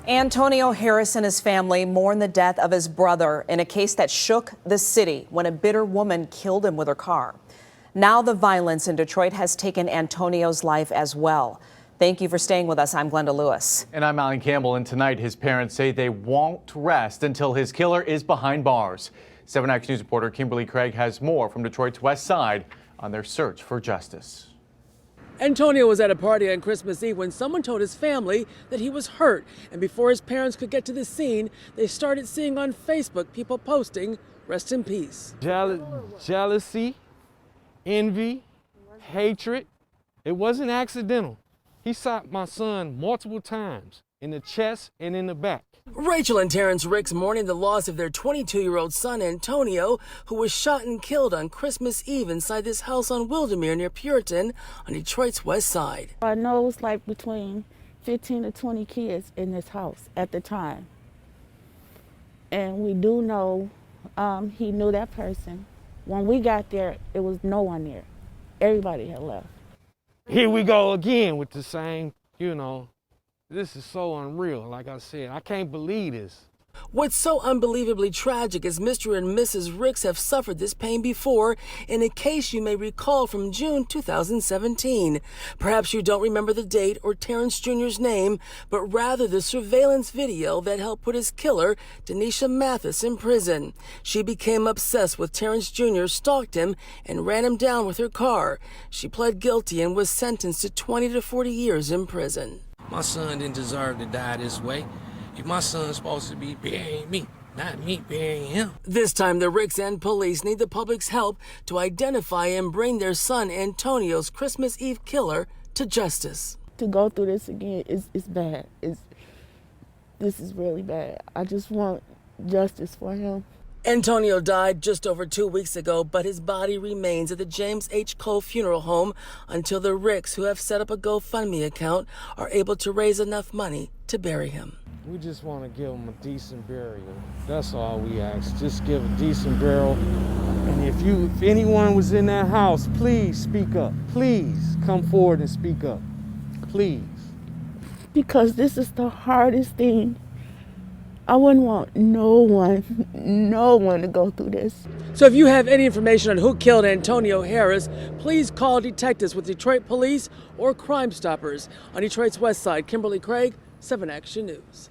Antonio Harris and his family mourn the death of his brother in a case that shook the city when a bitter woman killed him with her car. Now the violence in Detroit has taken Antonio's life as well. Thank you for staying with us. I'm Glenda Lewis. And I'm Alan Campbell, and tonight his parents say they won't rest until his killer is behind bars. 7 Action News reporter Kimberly Craig has more from Detroit's West Side on their search for justice. Antonio was at a party on Christmas Eve when someone told his family that he was hurt. And before his parents could get to the scene, they started seeing on Facebook people posting, "Rest in peace." Jealousy, envy, hatred. It wasn't accidental. He shot my son multiple times in the chest and in the back. Rachel and Terrence Ricks mourning the loss of their 22-year-old son Antonio, who was shot and killed on Christmas Eve inside this house on Wildermere near Puritan on Detroit's West Side. I know it was like between 15 to 20 kids in this house at the time. And we do know he knew that person. When we got there, it was no one there. Everybody had left. Here we go again with the same, this is so unreal. Like I said, I can't believe this. What's so unbelievably tragic is Mr. and Mrs. Ricks have suffered this pain before in a case you may recall from June 2017. Perhaps you don't remember the date or Terrence Jr.'s name, but rather the surveillance video that helped put his killer, Denisha Mathis, in prison. She became obsessed with Terrence Jr., stalked him, and ran him down with her car. She pled guilty and was sentenced to 20 to 40 years in prison. My son didn't deserve to die this way. If my son's supposed to be burying me, not me burying him. This time, the Ricks and police need the public's help to identify and bring their son Antonio's Christmas Eve killer to justice. To go through this again is bad. This is really bad. I just want justice for him. Antonio died just over 2 weeks ago, but his body remains at the James H. Cole Funeral Home until the Ricks, who have set up a GoFundMe account, are able to raise enough money to bury him. We just want to give him a decent burial. That's all we ask. Just give a decent burial. And if anyone was in that house, please speak up. Please come forward and speak up. Please. Because this is the hardest thing. I wouldn't want no one to go through this. So if you have any information on who killed Antonio Harris, please call detectives with Detroit Police or Crime Stoppers. On Detroit's West Side, Kimberly Craig, 7 Action News.